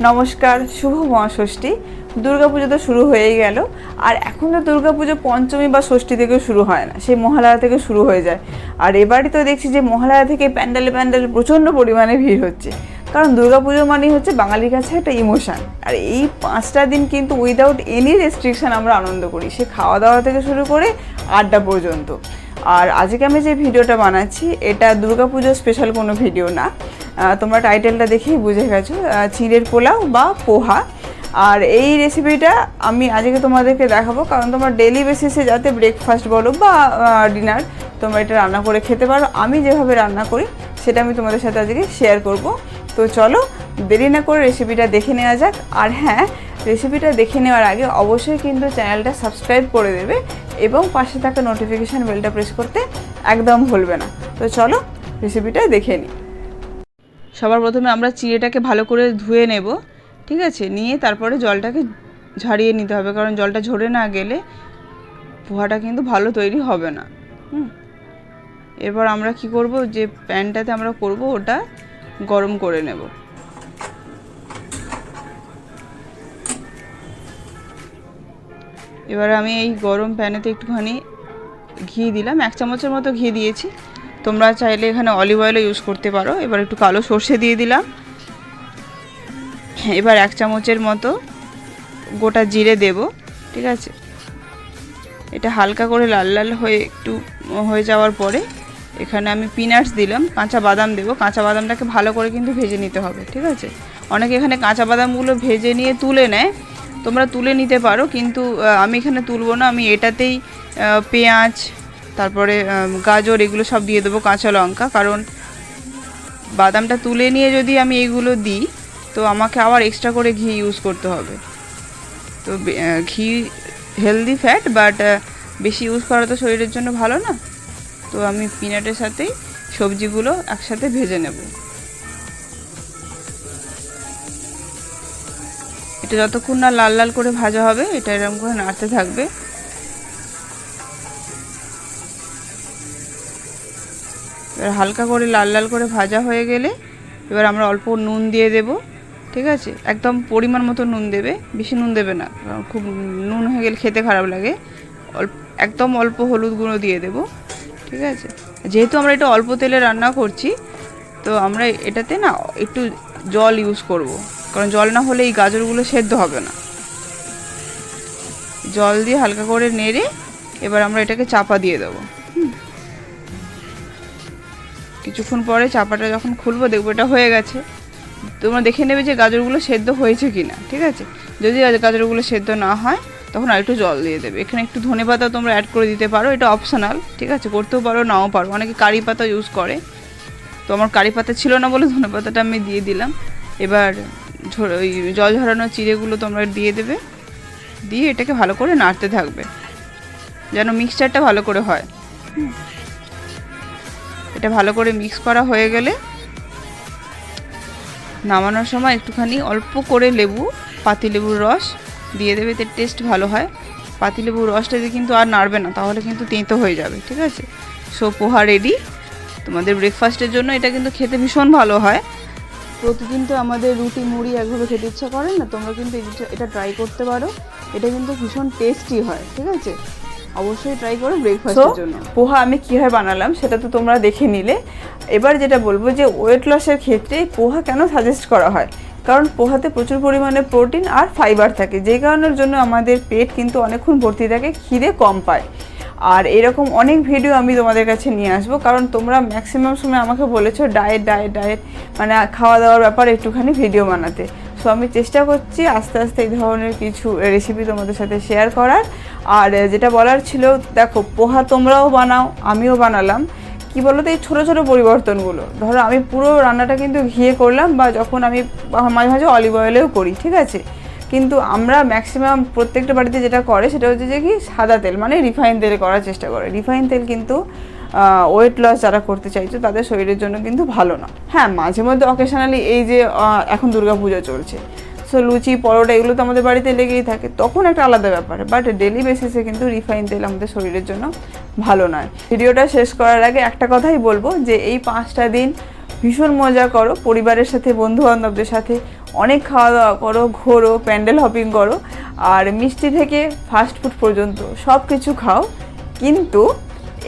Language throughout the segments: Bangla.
নমস্কার, শুভ মহাষষ্ঠী। দুর্গাপুজো তো শুরু হয়েই গেল, আর এখন তো দুর্গাপুজো পঞ্চমী বা ষষ্ঠী থেকেও শুরু হয় না, সেই মহালয়া থেকে শুরু হয়ে যায়। আর এবারই তো দেখছি যে মহালয়া থেকে প্যান্ডেলে প্রচণ্ড পরিমাণে ভিড় হচ্ছে, কারণ দুর্গাপুজো মানেই হচ্ছে বাঙালির কাছে একটা ইমোশান। আর এই 5টা দিন কিন্তু উইদাউট এনি রেস্ট্রিকশান আমরা আনন্দ করি, সে খাওয়া দাওয়া থেকে শুরু করে আড্ডা পর্যন্ত। আর আজকে আমি যে ভিডিওটা বানাচ্ছি এটা দুর্গাপুজো স্পেশাল কোনো ভিডিও না, তোমরা টাইটেলটা দেখেই বুঝে গেছো, চিড়ের পোলাও বা পোহা। আর এই রেসিপিটা আমি আজকে তোমাদেরকে দেখাবো, কারণ তোমরা ডেলি বেসিসে যাতে ব্রেকফাস্ট বলো বা ডিনার তোমরা এটা রান্না করে খেতে পারো। আমি যেভাবে রান্না করি সেটা আমি তোমাদের সাথে আজকে শেয়ার করব। তো চলো দেরি না করে রেসিপিটা দেখে নেওয়া যাক। আর হ্যাঁ, রেসিপিটা দেখে নেওয়ার আগে অবশ্যই কিন্তু চ্যানেলটা সাবস্ক্রাইব করে দেবে এবং পাশে থাকা নোটিফিকেশান বেলটা প্রেস করতে একদম ভুলবে না। তো চলো রেসিপিটা দেখে নিই। সবার প্রথমে আমরা চিড়েটাকে ভালো করে ধুয়ে নেব, ঠিক আছে? নিয়ে তারপরে জলটাকে ঝাড়িয়ে নিতে হবে, কারণ জলটা ঝরে না গেলে পোহাটা কিন্তু ভালো তৈরি হবে না। এরপর আমরা কি করব, যে প্যানটাতে আমরা করব ওটা গরম করে নেব। এবার আমি এই গরম প্যানেতে একটুখানি ঘি দিলাম, 1 চামচের মতো ঘি দিয়েছি। তোমরা চাইলে এখানে অলিভ অয়েলও ইউজ করতে পারো। এবার একটু কালো সর্ষে দিয়ে দিলাম। এবার 1 চামচের মতো গোটা জিরে দেব, ঠিক আছে? এটা হালকা করে লাল লাল হয়ে একটু হয়ে যাওয়ার পরে এখানে আমি পিনাটস দিলাম, কাঁচা বাদাম দেব। কাঁচা বাদামটাকে ভালো করে কিন্তু ভেজে নিতে হবে, ঠিক আছে? অনেকে এখানে কাঁচা বাদামগুলো ভেজে নিয়ে তুলে নেয়, তোমরা তুলে নিতে পারো, কিন্তু আমি এখানে তুলবো না। আমি এটাতেই পেঁয়াজ, তারপরে গাজর এগুলো সব দিয়ে দেবো, কাঁচা লঙ্কা। কারণ বাদামটা তুলে নিয়ে যদি আমি এইগুলো দিই তো আমাকে আবার এক্সট্রা করে ঘি ইউজ করতে হবে। তো ঘি হেলদি ফ্যাট, বাট বেশি ইউজ করা তো শরীরের জন্য ভালো না। তো আমি পিনাটের সাথেই সবজিগুলো একসাথে ভেজে নেব। এটা যতক্ষণ না লাল লাল করে ভাজা হবে এটা এরকম করে নাড়তে থাকবে। এবার হালকা করে লাল লাল করে ভাজা হয়ে গেলে এবার আমরা অল্প নুন দিয়ে দেব, ঠিক আছে? একদম পরিমাণ মতো নুন দেবে, বেশি নুন দেবে না, খুব নুন হয়ে গেলে খেতে খারাপ লাগে। একদম অল্প হলুদ গুঁড়ো দিয়ে দেব, ঠিক আছে? যেহেতু আমরা এটা অল্প তেলে রান্না করছি তো আমরা এটাতে না একটু জল ইউজ করব, কারণ জল না হলে এই গাজরগুলো সেদ্ধ হবে না। জল দিয়ে হালকা করে নেড়ে এবার আমরা এটাকে চাপা দিয়ে দেবো। কিছুক্ষণ পরে চাপাটা যখন খুলবো দেখবো এটা হয়ে গেছে। তোমরা দেখে নেবে যে গাজরগুলো সেদ্ধ হয়েছে কি না, ঠিক আছে? যদি গাজরগুলো সেদ্ধ না হয় তখন আর একটু জল দিয়ে দেবে। এখানে একটু ধনেপাতা তোমরা অ্যাড করে দিতে পারো, এটা অপশনাল, ঠিক আছে? করতেও পারো, নাও পারো। অনেকে কারি পাতা ইউজ করে, তো আমার কারি পাতা ছিল না বলে ধনেপাতাটা আমি দিয়ে দিলাম। এবার ওই জল ঝরানো চিড়েগুলো তোমরা দিয়ে দেবে, দিয়ে এটাকে ভালো করে নাড়তে থাকবে যেন মিক্সচারটা ভালো করে হয়। এটা ভালো করে মিক্স করা হয়ে গেলে নামানোর সময় একটুখানি অল্প করে পাতিলেবুর রস দিয়ে দেবে, এতে টেস্ট ভালো হয়। পাতিলেবুর রসটা দিয়ে কিন্তু আর নাড়বে না, তাহলে কিন্তু তেঁতো হয়ে যাবে, ঠিক আছে? সো পোহা রেডি তোমাদের ব্রেকফাস্টের জন্য। এটা কিন্তু খেতে ভীষণ ভালো হয়। প্রতিদিন তো আমাদের রুটি মুড়ি একভাবে খেতে ইচ্ছা করে না, তোমরা কিন্তু এটা ট্রাই করতে পারো। এটা কিন্তু ভীষণ টেস্টি হয়, ঠিক আছে? অবশ্যই ট্রাই করো ব্রেকফাস্টের জন্য। পোহা আমি কীভাবে বানালাম সেটা তো তোমরা দেখে নিলে। এবার যেটা বলবো যে ওয়েট লসের ক্ষেত্রে পোহা কেন সাজেস্ট করা হয়, কারণ পোহাতে প্রচুর পরিমাণে প্রোটিন আর ফাইবার থাকে, যেই কারণের জন্য আমাদের পেট কিন্তু অনেকক্ষণ ভর্তি থাকে, খিদে কম পায়। আর এরকম অনেক ভিডিও আমি তোমাদের কাছে নিয়ে আসবো, কারণ তোমরা ম্যাক্সিমাম সময় আমাকে বলেছো ডায়েট ডায়েট ডায়েট, মানে খাওয়া দাওয়ার ব্যাপারে একটুখানি ভিডিও বানাতে। সো আমি চেষ্টা করছি আস্তে আস্তে এই ধরনের কিছু রেসিপি তোমাদের সাথে শেয়ার করার। আর যেটা বলার ছিল, দেখো পোহা তোমরাও বানাও, আমিও বানালাম, কি বলো তো এই ছোটো ছোটো পরিবর্তনগুলো। ধরো আমি পুরো রান্নাটা কিন্তু ঘিয়ে করলাম, বা যখন আমি মাঝে মাঝে অলিভ অয়েলেও করি, ঠিক আছে? কিন্তু আমরা ম্যাক্সিমাম প্রত্যেকটা বাড়িতে যেটা করে সেটা হচ্ছে যে কি সাদা তেল, মানে রিফাইন তেলে করার চেষ্টা করে। রিফাইন তেল কিন্তু ওয়েট লস যারা করতে চাইছো তাদের শরীরের জন্য কিন্তু ভালো না। হ্যাঁ, মাঝে মধ্যে অকেশনালি এই যে এখন দুর্গাপুজো চলছে, সো লুচি পরোটা এগুলো তো আমাদের বাড়িতে লেগেই থাকে, তখন একটা আলাদা ব্যাপার। বাট ডেলি বেসিসে কিন্তু রিফাইন তেল আমাদের শরীরের জন্য ভালো নয়। ভিডিওটা শেষ করার আগে একটা কথাই বলবো যে এই 5টা দিন ভীষণ মজা করো, পরিবারের সাথে বন্ধুবান্ধবদের সাথে অনেক খাওয়া দাওয়া করো, ঘোরো, প্যান্ডেল হপিং করো, আর মিষ্টি থেকে ফাস্ট ফুড পর্যন্ত সব কিছু খাও, কিন্তু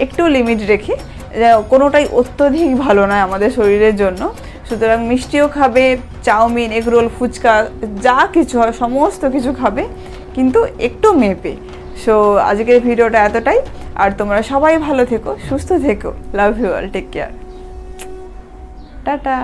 একটু লিমিট রেখে। কোনোটাই অত্যধিক ভালো নয় আমাদের শরীরের জন্য। সুতরাং মিষ্টিও খাবে, চাউমিন, এগরোল, ফুচকা, যা কিছু হয় সমস্ত কিছু খাবে, কিন্তু একটু মেপে। সো আজকের ভিডিওটা এতটাই। আর তোমরা সবাই ভালো থেকো, সুস্থ থেকো। Love you all, take care, tata.